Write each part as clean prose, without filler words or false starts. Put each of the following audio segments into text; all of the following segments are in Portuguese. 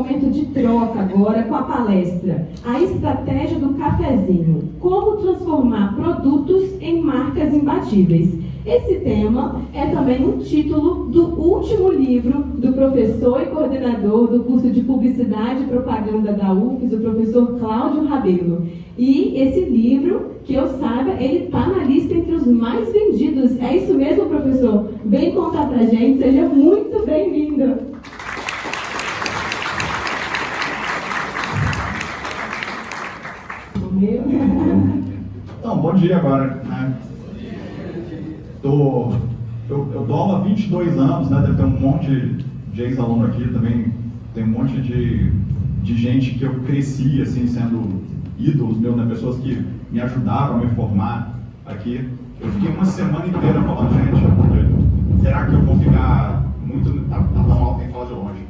momento de troca agora com a palestra A Estratégia do Cafezinho, como transformar produtos em marcas imbatíveis. Esse tema é também o título do último livro do professor e coordenador do curso de Publicidade e Propaganda da UFES, o professor Cláudio Rabelo. E esse livro, que eu saiba, ele está na lista entre os mais vendidos. É isso mesmo, professor? Vem contar pra gente, seja muito bem-vindo. Então, bom dia agora, né? Eu dou aula há 22 anos, né? Deve ter um monte de ex-aluno aqui também, tem um monte de gente que eu cresci, assim, sendo ídolos meus, né? Pessoas que me ajudaram a me formar aqui. Eu fiquei uma semana inteira falando, gente, será que eu vou ficar muito... Tá tão alto, tem que falar de longe.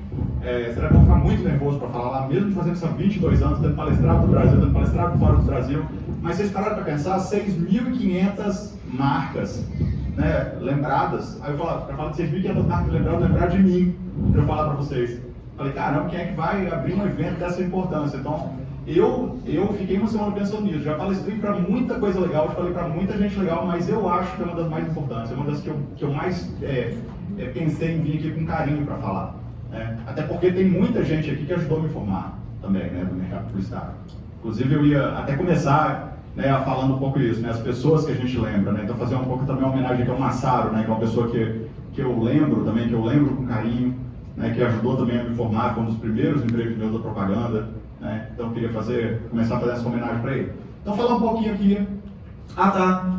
Será que eu vou ficar muito nervoso para falar lá, mesmo fazendo isso há 22 anos, tendo palestrado no Brasil, tendo palestrado fora do Brasil? Mas vocês pararam para pensar, 6.500 marcas, né, lembradas. Aí eu falo, para falar de 6.500 marcas lembradas, lembrar de mim, para eu falar para vocês. Falei, caramba, quem é que vai abrir um evento dessa importância? Então, eu fiquei uma semana pensando nisso. Já palestrei para muita coisa legal, já falei para muita gente legal, mas eu acho que é uma das mais importantes, é uma das que eu mais pensei em vir aqui com carinho para falar. Até porque tem muita gente aqui que ajudou a me formar também, né, do mercado publicitário. Inclusive, eu ia até começar, né, falando um pouco isso, né, as pessoas que a gente lembra, né, então fazer um pouco também uma homenagem aqui ao Massaro, né, que é uma pessoa que eu lembro também, que eu lembro com carinho, né, que ajudou também a me formar, foi um dos primeiros empregos meus da propaganda, né, então eu queria começar a fazer essa homenagem para ele. Então falar um pouquinho aqui,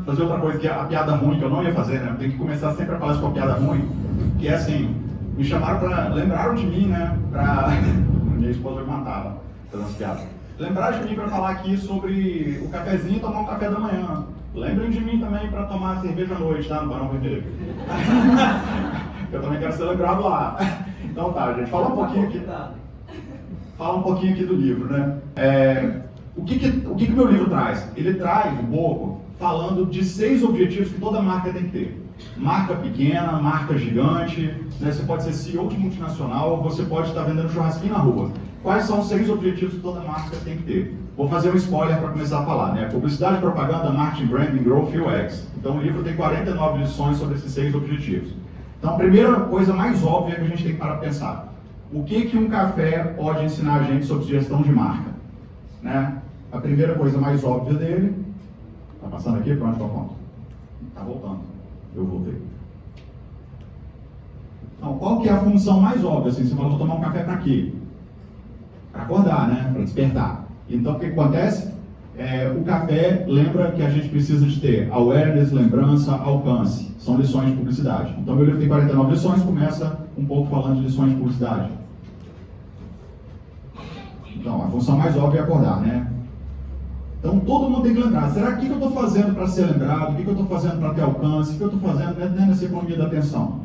fazer outra coisa, que é a piada ruim, que eu não ia fazer, né, tem que começar sempre a falar com a piada ruim, que é assim, me chamaram lembraram de mim, né, minha esposa me matava, fazendo as piadas. Lembraram de mim para falar aqui sobre o cafezinho e tomar um café da manhã. Lembrem de mim também para tomar cerveja à noite, tá? No Barão Vermelho. Eu também quero ser lembrado lá. Então tá, gente, fala um pouquinho aqui do livro, né? O que meu livro traz? Ele traz um pouco falando de 6 objetivos que toda marca tem que ter. Marca pequena, marca gigante, né? Você pode ser CEO de multinacional, você pode estar vendendo churrasquinho na rua. Quais são os 6 objetivos que toda marca tem que ter? Vou fazer um spoiler para começar a falar, né? Publicidade, propaganda, marketing, branding, growth e UX. Então o livro tem 49 lições sobre esses 6 objetivos. Então a primeira coisa mais óbvia que a gente tem que parar para pensar. O que um café pode ensinar a gente sobre gestão de marca? Né? A primeira coisa mais óbvia dele... Tá passando aqui? Para onde eu conto? Tá voltando. Eu voltei. Então, qual que é a função mais óbvia? Assim, você falou, vou tomar um café para quê? Para acordar, né? Para despertar. Então, o que acontece? O café lembra que a gente precisa de ter awareness, lembrança, alcance. São lições de publicidade. Então, meu livro tem 49 lições, começa um pouco falando de lições de publicidade. Então, a função mais óbvia é acordar, né? Então, todo mundo tem que lembrar, será que o que eu estou fazendo para ser lembrado? O que eu estou fazendo para ter alcance? O que eu estou fazendo nessa economia da atenção?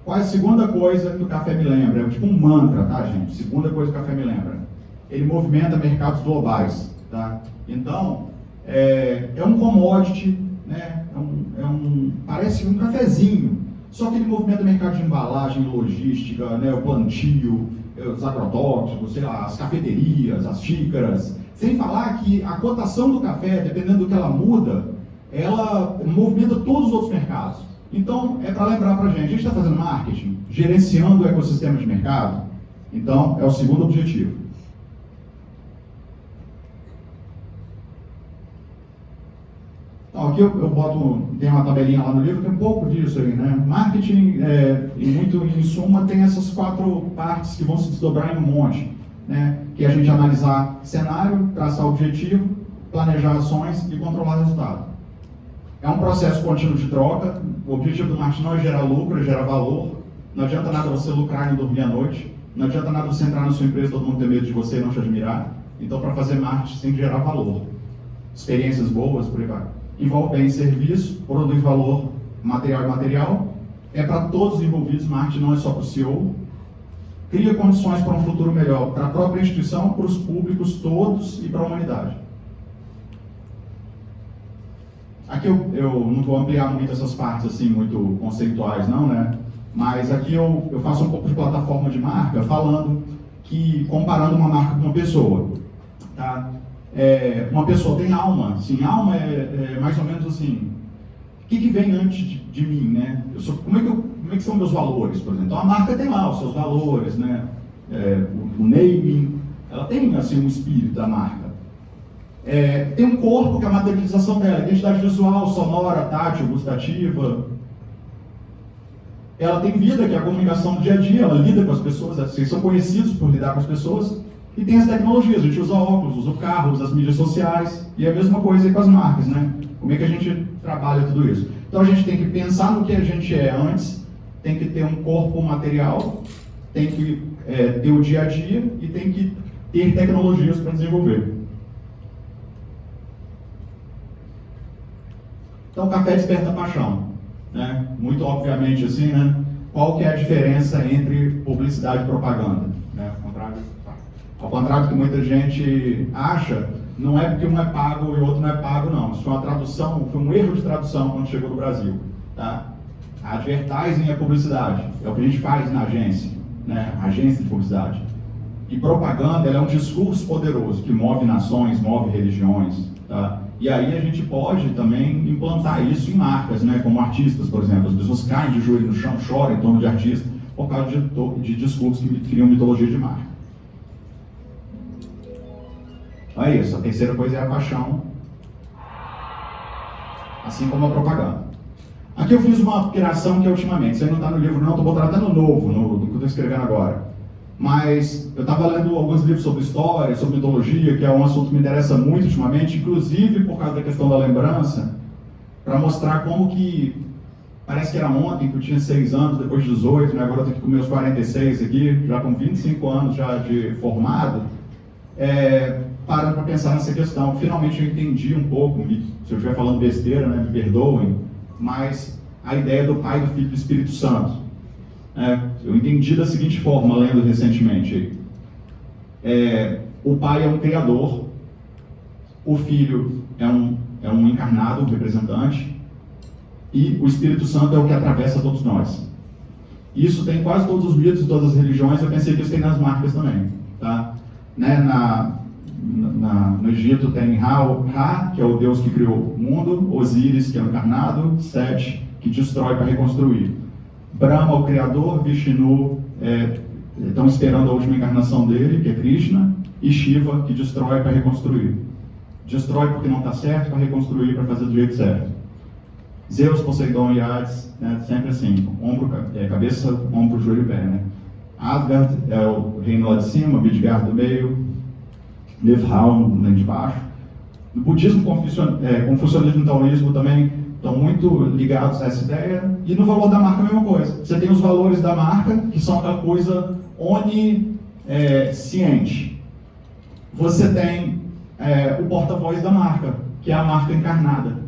Qual é a segunda coisa que o café me lembra? É tipo um mantra, tá, gente? Segunda coisa que o café me lembra. Ele movimenta mercados globais, tá? Então, é um commodity, né? Parece um cafezinho, só que ele movimenta mercado de embalagem, logística, né? O plantio, os agrotóxicos, sei lá, as cafeterias, as xícaras. Sem falar que a cotação do café, dependendo do que ela muda, ela movimenta todos os outros mercados. Então, é para lembrar para a gente está fazendo marketing, gerenciando o ecossistema de mercado. Então, é o segundo objetivo. Então, aqui eu tem uma tabelinha lá no livro, tem um pouco disso aí, né? Marketing, em suma, tem essas 4 partes que vão se desdobrar em um monte, né? Que é a gente analisar cenário, traçar objetivo, planejar ações e controlar resultado. É um processo contínuo de troca. O objetivo do marketing não é gerar lucro, é gerar valor. Não adianta nada você lucrar e não dormir à noite. Não adianta nada você entrar na sua empresa e todo mundo ter medo de você e não te admirar. Então, para fazer marketing, tem que gerar valor. Experiências boas, por aí vai. Envolve bem serviço, produz valor material e imaterial. É para todos os envolvidos, marketing não é só para o CEO. Cria condições para um futuro melhor para a própria instituição, para os públicos todos e para a humanidade. aqui eu não vou ampliar muito essas partes assim, muito conceituais não, né? Mas aqui eu faço um pouco de plataforma de marca, falando que, comparando uma marca com uma pessoa, tá? Uma pessoa tem alma, assim, alma é mais ou menos assim, o que vem antes de mim, né? Como é que são meus valores, por exemplo? Então a marca tem lá os seus valores, né? O naming, ela tem assim um espírito da marca. Tem um corpo que é a materialização dela, identidade visual, sonora, tátil, gustativa. Ela tem vida, que é a comunicação do dia a dia, ela lida com as pessoas, vocês são conhecidos por lidar com as pessoas. E tem as tecnologias, a gente usa óculos, usa o carro, usa as mídias sociais, e é a mesma coisa aí com as marcas, né? Como é que a gente trabalha tudo isso? Então a gente tem que pensar no que a gente é antes, tem que ter um corpo material, tem que ter o dia a dia e tem que ter tecnologias para desenvolver. Então, café desperta paixão, né? Muito obviamente assim, né? Qual que é a diferença entre publicidade e propaganda? Né? Ao contrário do que muita gente acha, não é porque um é pago e o outro não é pago, não. Isso foi uma tradução, foi um erro de tradução quando chegou no Brasil. Tá? A advertising é publicidade, é o que a gente faz na agência, né? Agência de publicidade. E propaganda, ela é um discurso poderoso que move nações, move religiões. Tá? E aí a gente pode também implantar isso em marcas, né? Como artistas, por exemplo. As pessoas caem de joelho no chão, choram em torno de artistas por causa de discursos que criam mitologia de marca. É isso, a terceira coisa é a paixão, assim como a propaganda. Aqui eu fiz uma criação que é ultimamente, isso aí não está no livro não, estou botando até no novo, no que eu estou escrevendo agora. Mas eu estava lendo alguns livros sobre história, sobre mitologia, que é um assunto que me interessa muito ultimamente, inclusive por causa da questão da lembrança, para mostrar como que, parece que era ontem que eu tinha 6 anos, depois de 18, né? Agora eu estou aqui com meus 46 aqui, já com 25 anos já de formado, parando para pensar nessa questão. Finalmente eu entendi um pouco, se eu estiver falando besteira, né, me perdoem, mas a ideia do Pai, do Filho e do Espírito Santo. Eu entendi da seguinte forma, lendo recentemente. O Pai é um criador, o Filho é um encarnado, um representante, e o Espírito Santo é o que atravessa todos nós. Isso tem em quase todos os mitos, todas as religiões, eu pensei que isso tem nas marcas também. Tá? Né? No Egito tem Ra, que é o Deus que criou o mundo, Osíris, que é o encarnado, Sete, que destrói para reconstruir. Brahma, o criador, Vishnu, estão esperando a última encarnação dele, que é Krishna, e Shiva, que destrói para reconstruir. Destrói porque não está certo, para reconstruir, para fazer do jeito certo. Zeus, Poseidon e Hades, né, sempre assim, cabeça, ombro, joelho e pé. Né? Asgard é o reino lá de cima, Midgard do meio, Niflheim lá de baixo. No budismo, confucionismo e taoísmo também estão muito ligados a essa ideia. E no valor da marca a mesma coisa. Você tem os valores da marca, que são aquela coisa onisciente. Você tem o porta-voz da marca, que é a marca encarnada,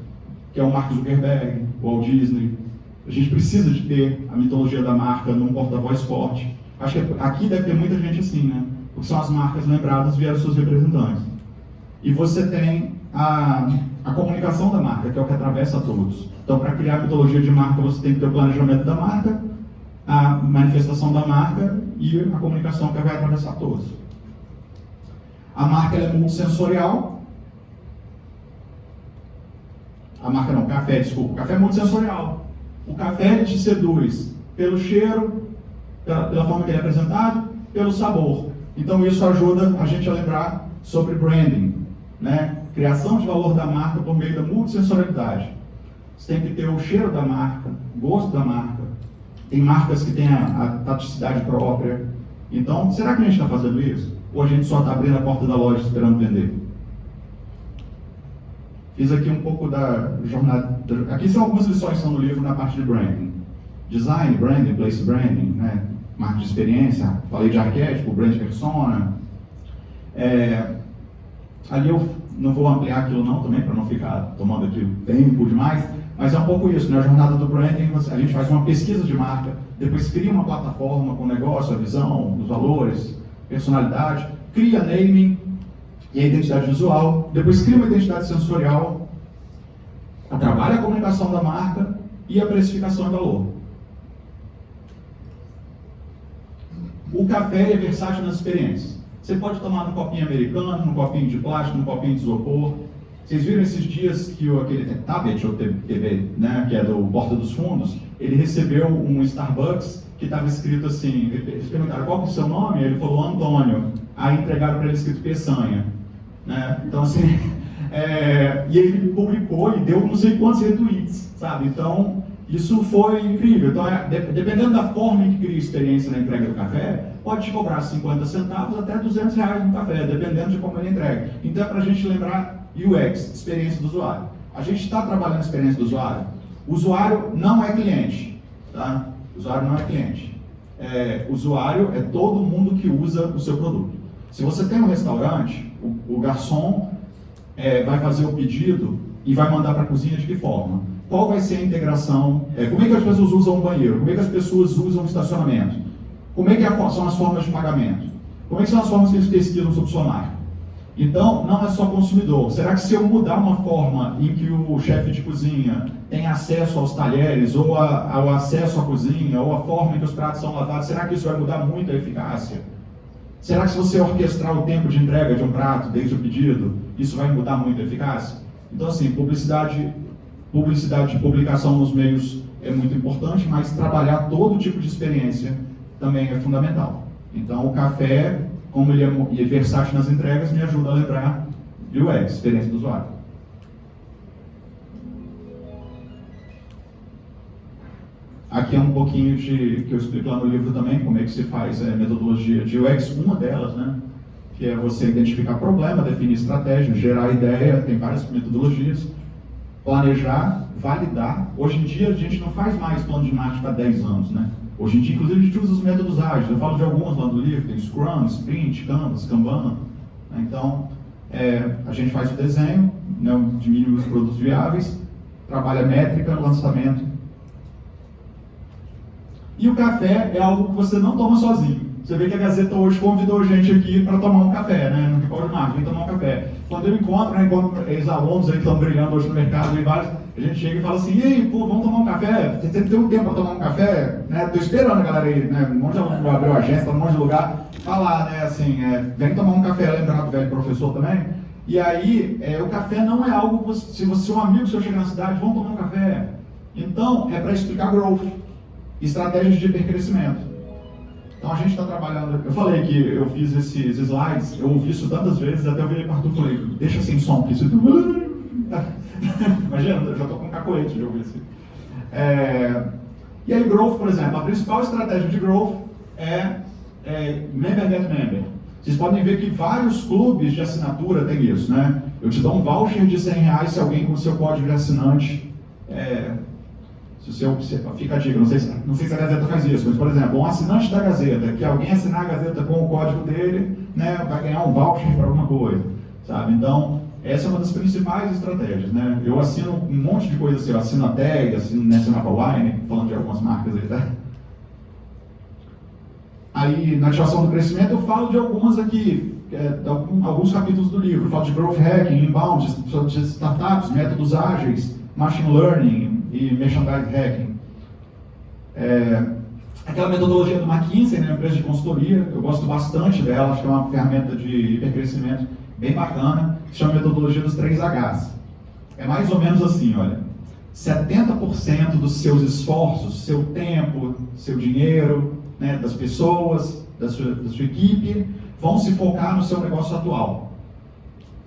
que é o Mark Zuckerberg, o Walt Disney. A gente precisa de ter a mitologia da marca num porta-voz forte. Acho que aqui deve ter muita gente assim, né? Porque são as marcas lembradas vieram seus representantes. E você tem a comunicação da marca, que é o que atravessa todos. Então, para criar a mitologia de marca, você tem que ter o planejamento da marca, a manifestação da marca e a comunicação que vai atravessar todos. A marca ela é multissensorial. O café é multissensorial. O café te seduz pelo cheiro, pela forma que ele é apresentado, pelo sabor. Então isso ajuda a gente a lembrar sobre branding, né? Criação de valor da marca por meio da multissensorialidade. Você tem que ter o cheiro da marca, o gosto da marca. Tem marcas que têm a taticidade própria. Então, será que a gente está fazendo isso? Ou a gente só está abrindo a porta da loja esperando vender? Fiz aqui um pouco da jornada. Aqui são algumas lições que estão no livro na parte de branding. Design, branding, place branding, né? Marca de experiência, falei de arquétipo, brand persona. Ali eu não vou ampliar aquilo não também, para não ficar tomando aqui tempo demais, mas é um pouco isso, né? A jornada do branding, a gente faz uma pesquisa de marca, depois cria uma plataforma com o negócio, a visão, os valores, personalidade, cria naming e a identidade visual, depois cria uma identidade sensorial, Trabalha a comunicação da marca e a precificação e valor. O café é versátil nas experiências. Você pode tomar num copinho americano, num copinho de plástico, num copinho de isopor. Vocês viram esses dias que aquele Tabet, ou TV, né, que é do Porta dos Fundos, ele recebeu um Starbucks que estava escrito assim, eles perguntaram qual que é o seu nome? Ele falou Antônio. Aí entregaram para ele escrito Peçanha. Né? Então assim, e ele publicou e deu não sei quantos retweets, sabe? Então, isso foi incrível. Então, dependendo da forma em que cria experiência na entrega do café, pode te cobrar 50 centavos até R$200 no café, dependendo de como ele entrega. Então, é para a gente lembrar UX, experiência do usuário. A gente está trabalhando a experiência do usuário. O usuário não é cliente, tá? O usuário não é cliente. Usuário é todo mundo que usa o seu produto. Se você tem um restaurante, o garçom vai fazer o pedido e vai mandar para a cozinha de que forma? Qual vai ser a integração? Como é que as pessoas usam o banheiro? Como é que as pessoas usam o estacionamento? Como é que são as formas de pagamento? Como é que são as formas que eles pesquisam sobre sua marca? Então, não é só consumidor. Será que se eu mudar uma forma em que o chefe de cozinha tem acesso aos talheres, ou ao acesso à cozinha, ou a forma em que os pratos são lavados, será que isso vai mudar muito a eficácia? Será que se você orquestrar o tempo de entrega de um prato desde o pedido, isso vai mudar muito a eficácia? Então, assim, publicidade de publicação nos meios é muito importante, mas trabalhar todo tipo de experiência também é fundamental. Então, o café, como ele é versátil nas entregas, me ajuda a lembrar de UX, experiência do usuário. Aqui é um pouquinho que eu explico lá no livro também, como é que se faz a metodologia de UX, uma delas, né? Que é você identificar problema, definir estratégia, gerar ideia, tem várias metodologias, planejar, validar. Hoje em dia a gente não faz mais plano de marketing para 10 anos, né? Hoje em dia, inclusive, a gente usa os métodos ágeis. Eu falo de alguns lá do livro, tem Scrum, Sprint, Canvas, Kanban. Então, a gente faz o desenho, né, de mínimos produtos viáveis, trabalha métrica, lançamento. E o café é algo que você não toma sozinho. Você vê que a Gazeta hoje convidou gente aqui para tomar um café, né? No Pode Marketing, vem tomar um café. Quando eu encontro ex-alunos aí que estão brilhando hoje no mercado, e vários, a gente chega e fala assim, e aí, pô, vamos tomar um café? Você tem um tempo para tomar um café? Né? Tô esperando a galera aí, né? Um monte de aluno abriu a agência, tá num monte de lugar, falar, né? Assim, vem tomar um café, lembrar do velho professor também. E aí, o café não é algo que se você é um amigo seu chegar na cidade, vamos tomar um café. Então, é para explicar growth, estratégias de hipercrescimento. Então a gente está trabalhando, eu falei que eu fiz esses slides, eu ouvi isso tantas vezes, até eu virei para o Arthur e falei, deixa sem som, que isso... Imagina, eu já estou com um cacoete de ouvir isso. E aí growth, por exemplo, a principal estratégia de growth é member get member. Vocês podem ver que vários clubes de assinatura têm isso, né? Eu te dou um voucher de R$100 se alguém com o seu código de assinante... fica a dica, não sei se a Gazeta faz isso, mas, por exemplo, um assinante da Gazeta, que alguém assinar a Gazeta com o código dele, né, vai ganhar um voucher para alguma coisa, sabe? Então, essa é uma das principais estratégias, né? Eu assino um monte de coisa assim, eu assino a Tag, assino National Wine, falando de algumas marcas aí, tá? Aí, na ativação do crescimento, eu falo de algumas aqui, alguns capítulos do livro, eu falo de growth hacking, inbound, de startups, métodos ágeis, machine learning, e merchandise hacking. Aquela metodologia do McKinsey, né, empresa de consultoria, eu gosto bastante dela, acho que é uma ferramenta de hipercrescimento bem bacana, que se chama metodologia dos 3Hs. É mais ou menos assim, olha, 70% dos seus esforços, seu tempo, seu dinheiro, né, das pessoas, da sua equipe, vão se focar no seu negócio atual.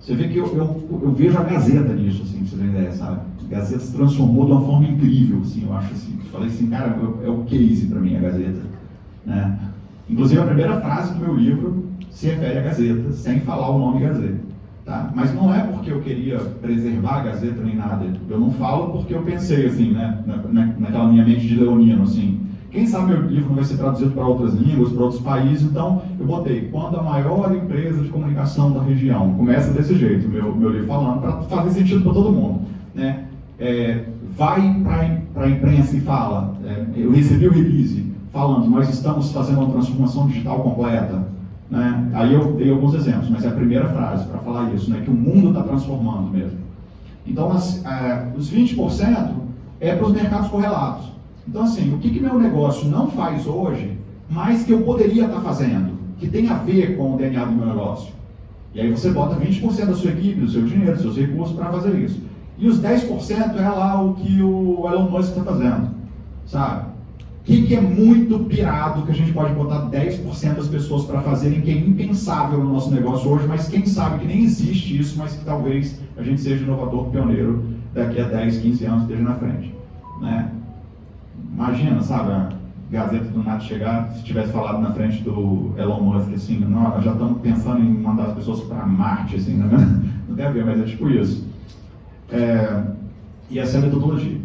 Você vê que eu vejo a Gazeta nisso, assim, pra você ter ideia, sabe? A Gazeta se transformou de uma forma incrível, assim, eu acho assim. Eu falei assim, cara, é o case para mim, a Gazeta. Né? Inclusive, a primeira frase do meu livro se refere à Gazeta, sem falar o nome Gazeta. Tá? Mas não é porque eu queria preservar a Gazeta nem nada. Eu não falo porque eu pensei, assim, né, naquela minha mente de leonino, assim. Quem sabe meu livro não vai ser traduzido para outras línguas, para outros países, então eu botei, quando a maior empresa de comunicação da região, começa desse jeito, meu livro falando, para fazer sentido para todo mundo, né? Vai para a imprensa e fala, eu recebi o release, falando, nós estamos fazendo uma transformação digital completa, né? Aí eu dei alguns exemplos, mas é a primeira frase para falar isso, né? Que o mundo está transformando mesmo. Então, os 20% é para os mercados correlatos. Então, assim, o que meu negócio não faz hoje, mas que eu poderia estar fazendo, que tem a ver com o DNA do meu negócio? E aí você bota 20% da sua equipe, do seu dinheiro, dos seus recursos para fazer isso. E os 10% é lá o que o Elon Musk está fazendo, sabe? O que é muito pirado que a gente pode botar 10% das pessoas para fazerem, que é impensável no nosso negócio hoje, mas quem sabe que nem existe isso, mas que talvez a gente seja inovador, pioneiro, daqui a 10, 15 anos esteja na frente, né? Imagina, sabe, a Gazeta do nada chegar, se tivesse falado na frente do Elon Musk, assim, nós já estamos pensando em mandar as pessoas para Marte, assim, né? Não tem a ver, mas é tipo isso. E essa é a metodologia.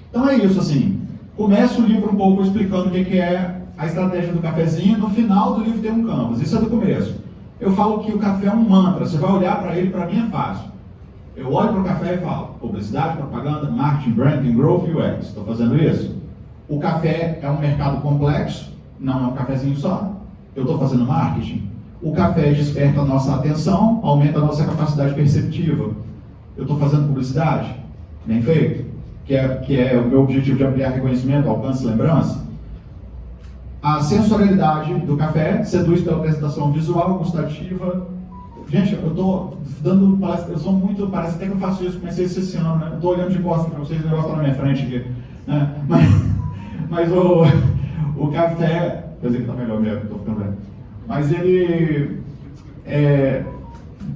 Então é isso, assim. Começa o livro um pouco explicando o que é a estratégia do cafezinho. No final do livro tem um canvas. Isso é do começo. Eu falo que o café é um mantra. Você vai olhar para ele, para mim é fácil. Eu olho para o café e falo: publicidade, propaganda, marketing, branding, growth e UX. Estou fazendo isso. O café é um mercado complexo. Não é um cafezinho só. Eu estou fazendo marketing. O café desperta a nossa atenção, aumenta a nossa capacidade perceptiva. Eu estou fazendo publicidade? Bem feito. Que é o meu objetivo de ampliar reconhecimento, alcance e lembrança. A sensorialidade do café seduz pela apresentação visual, gustativa. Gente, eu estou dando palestra, eu sou muito, parece até que eu faço isso, comecei isso esse ano, né? Eu estou olhando de costas para vocês, o negócio está na minha frente aqui, né? Mas o café, quer dizer que está melhor mesmo, estou ficando velho. Mas ele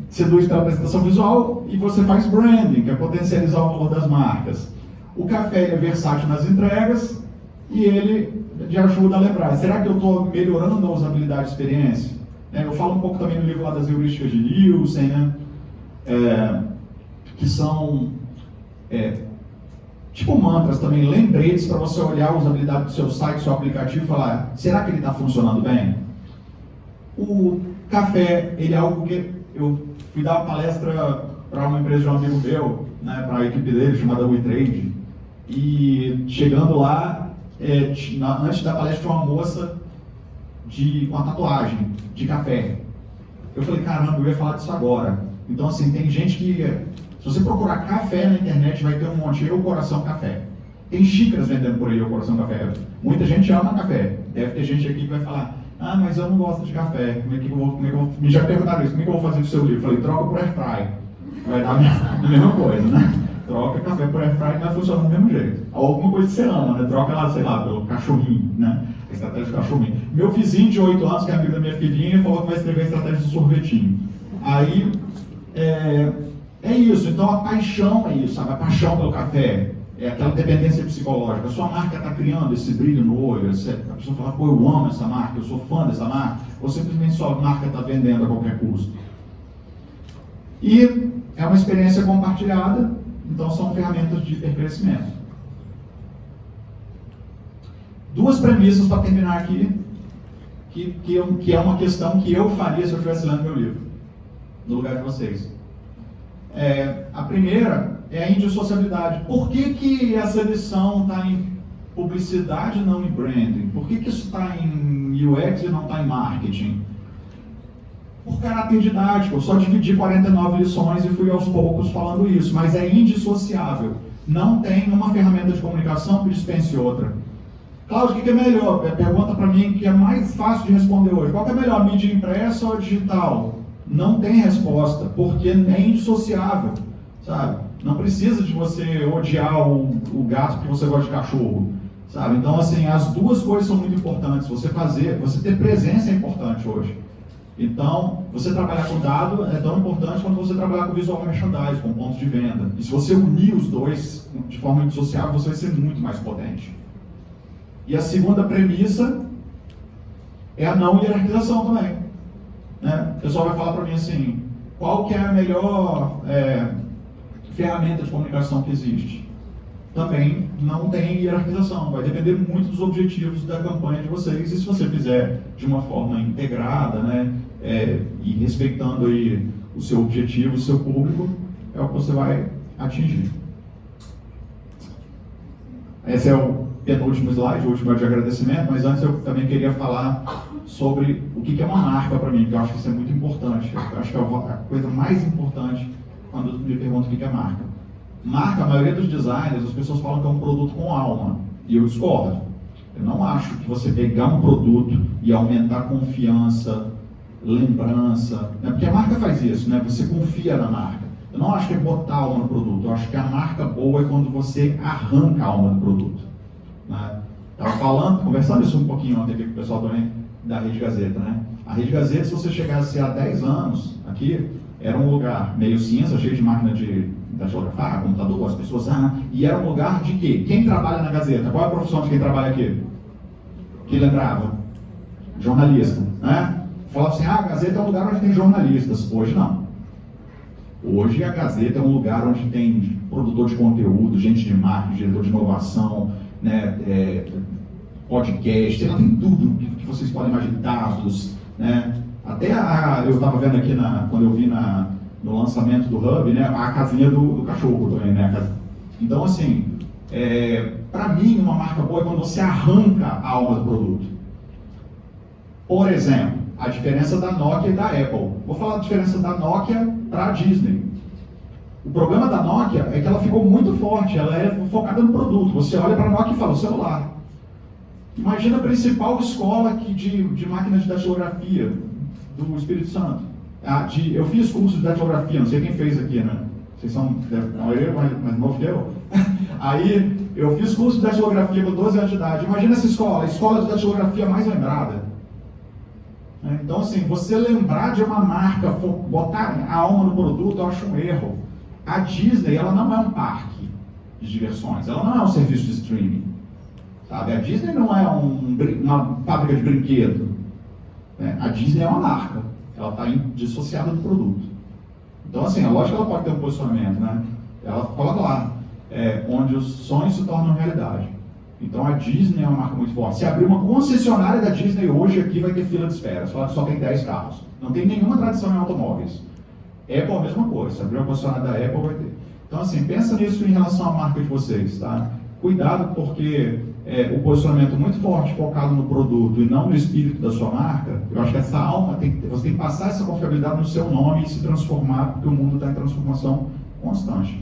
seduz pela apresentação visual e você faz branding, que é potencializar o valor das marcas. O café é versátil nas entregas e ele te ajuda a lembrar. Será que eu estou melhorando a usabilidade e experiência? Eu falo um pouco também no livro lá das heurísticas de Nielsen, né? Que são tipo mantras também, lembretes para você olhar a usabilidade do seu site, do seu aplicativo e falar: será que ele está funcionando bem? O café, ele é algo que eu fui dar uma palestra para uma empresa de um amigo meu, né, para a equipe dele, chamada WeTrade. E chegando lá, antes da palestra, tinha uma moça com uma tatuagem de café. Eu falei: caramba, eu ia falar disso agora. Então, assim, tem gente que, se você procurar café na internet, vai ter um monte. Eu Coração Café. Tem xícaras vendendo por aí, Eu Coração Café. Muita gente ama café. Deve ter gente aqui que vai falar: ah, mas eu não gosto de café. Como é que eu vou, me já perguntaram isso, como é que eu vou fazer com o seu livro? Eu falei: troca por airfry. Vai dar a mesma coisa, né? Troca café por airfry, que vai funcionar do mesmo jeito. Alguma coisa que você ama, né? Troca lá, sei lá, pelo cachorrinho, né? A estratégia do cachorrinho. Meu vizinho de 8 anos, que é amigo da minha filhinha, falou que vai escrever a estratégia do sorvetinho. Aí, é isso. Então a paixão é isso, sabe? A paixão pelo café. É aquela dependência psicológica. A sua marca está criando esse brilho no olho. A pessoa fala: pô, eu amo essa marca, eu sou fã dessa marca. Ou simplesmente sua marca está vendendo a qualquer custo. E é uma experiência compartilhada. Então são ferramentas de hipercrescimento. Duas premissas para terminar aqui, que é uma questão que eu faria se eu estivesse lendo meu livro, no lugar de vocês. A primeira é a indissociabilidade. Por que essa lição está em publicidade e não em branding? Por que isso está em UX e não está em marketing? Por caráter didático. Eu só dividi 49 lições e fui aos poucos falando isso, mas é indissociável. Não tem uma ferramenta de comunicação que dispense outra. Cláudio, o que é melhor? Pergunta para mim, que é mais fácil de responder hoje. Qual que é melhor, mídia impressa ou digital? Não tem resposta, porque é indissociável, sabe? Não precisa de você odiar o gato porque você gosta de cachorro, sabe? Então, assim, as duas coisas são muito importantes. Você ter presença é importante hoje. Então, você trabalhar com dado é tão importante quanto você trabalhar com visual merchandising, com pontos de venda. E se você unir os dois de forma indissociável, você vai ser muito mais potente. E a segunda premissa é a não hierarquização também. Né? O pessoal vai falar para mim assim: qual que é a melhor ferramenta de comunicação que existe? Também não tem hierarquização, vai depender muito dos objetivos da campanha de vocês, e se você fizer de uma forma integrada, né, e respeitando aí o seu objetivo, o seu público, é o que você vai atingir. Esse é o penúltimo slide, o último é de agradecimento, mas antes eu também queria falar sobre o que é uma marca para mim, que eu acho que isso é muito importante. Eu acho que é a coisa mais importante quando me perguntam o que é marca. Marca, a maioria dos designers, as pessoas falam que é um produto com alma, e eu discordo. Eu não acho que você pegar um produto e aumentar confiança, lembrança, né? Porque a marca faz isso, né? Você confia na marca. Eu não acho que é botar alma no produto, eu acho que a marca boa é quando você arranca a alma do produto, né? Estava conversando isso um pouquinho ontem aqui com o pessoal também da Rede Gazeta, né? A Rede Gazeta, se você chegasse há 10 anos aqui, era um lugar meio cinza, cheio de máquina de datilografar, computador, as pessoas... e era um lugar de quê? Quem trabalha na Gazeta? Qual é a profissão de quem trabalha aqui? Que lembrava? Jornalista, né? Falava assim, a Gazeta é um lugar onde tem jornalistas. Hoje não. Hoje a Gazeta é um lugar onde tem produtor de conteúdo, gente de marketing, diretor de inovação, né? Podcast, sei lá, tem tudo que vocês podem imaginar, dados, né? Até eu estava vendo aqui, quando eu vi no lançamento do Hub, né, a casinha do cachorro também, né? Então, assim, para mim, uma marca boa é quando você arranca a alma do produto. Por exemplo, a diferença da Nokia e da Apple. Vou falar da diferença da Nokia para a Disney. O problema da Nokia é que ela ficou muito forte, ela é focada no produto. Você olha para a Nokia e fala, o celular. Imagina a principal escola de máquina de datilografia do Espírito Santo. Eu fiz curso de datilografia, não sei quem fez aqui, né? Vocês são, a maioria mais novo que eu. Aí, eu fiz curso de datilografia com 12 anos de idade. Imagina essa escola, a escola de datilografia mais lembrada. Então, assim, você lembrar de uma marca, botar a alma no produto, eu acho um erro. A Disney, ela não é um parque de diversões, ela não é um serviço de streaming. Sabe? A Disney não é uma fábrica de brinquedo. A Disney é uma marca, ela está dissociada do produto. Então, assim, é lógico que ela pode ter um posicionamento, né? Ela coloca lá, onde os sonhos se tornam realidade. Então, a Disney é uma marca muito forte. Se abrir uma concessionária da Disney hoje, aqui vai ter fila de espera, só tem 10 carros. Não tem nenhuma tradição em automóveis. Apple é a mesma coisa, se abrir uma concessionária da Apple, vai ter. Então, assim, pensa nisso em relação à marca de vocês, tá? Cuidado, porque o posicionamento muito forte, focado no produto e não no espírito da sua marca, eu acho que essa alma, você tem que passar essa confiabilidade no seu nome e se transformar, porque o mundo está em transformação constante.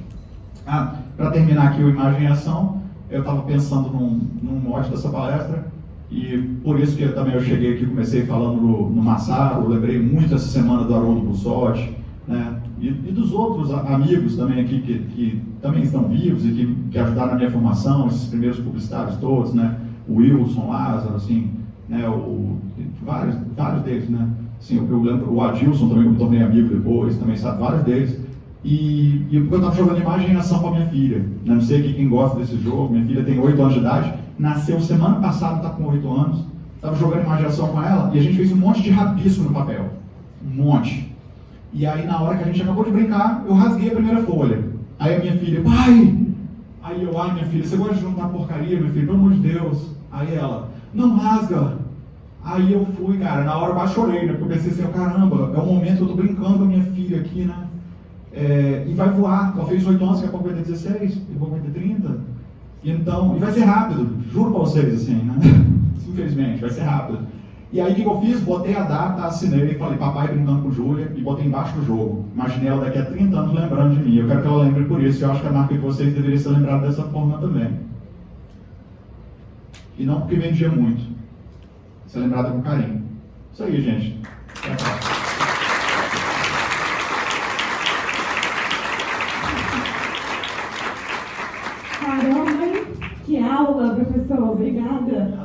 Para terminar aqui o Imagem e Ação, eu estava pensando num mote dessa palestra, e por isso que eu cheguei aqui, comecei falando no Massaro, lembrei muito essa semana do Haroldo Bussotti, né? E dos outros amigos também aqui que também estão vivos e que ajudaram na minha formação, esses primeiros publicitários todos, né? O Wilson, Lázaro, assim, né? Vários deles, né? Assim, eu lembro, o Adilson também, que eu me tornei amigo depois, também sabe, vários deles. E eu estava jogando Imagem e Ação com a minha filha, né? Não sei quem gosta desse jogo, minha filha tem 8 anos de idade, nasceu semana passada, está com 8 anos, estava jogando Imagem e Ação com ela e a gente fez um monte de rabisco no papel, um monte. E aí, na hora que a gente acabou de brincar, eu rasguei a primeira folha. Aí a minha filha, pai! Aí eu, minha filha, você gosta de juntar porcaria, minha filha? Pelo amor de Deus. Aí ela, não rasga. Aí eu fui, cara, na hora eu quase chorei, né? Porque eu pensei assim, caramba, é o momento que eu tô brincando com a minha filha aqui, né? E vai voar. Ela fez 8 anos, daqui a pouco vai ter 16, daqui a pouco vai ter 30. E vai ser rápido, juro pra vocês, assim, né? Infelizmente, vai ser rápido. E aí o que eu fiz? Botei a data, assinei, falei papai brincando com Júlia e botei embaixo do jogo. Imaginei ela daqui a 30 anos lembrando de mim. Eu quero que ela lembre por isso. Eu acho que a marca de vocês deveria ser lembrada dessa forma também. E não porque vendia muito. Ser lembrada com carinho. Isso aí, gente. Até a próxima. Caramba, que aula, professor. Obrigada.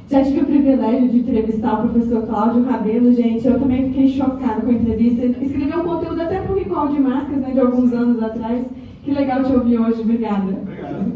Já tive o privilégio de entrevistar o professor Cláudio Rabelo, gente, eu também fiquei chocada com a entrevista. Escreveu um conteúdo até para o Recall de Marcas, né, de alguns anos atrás. Que legal te ouvir hoje, obrigada. Obrigado.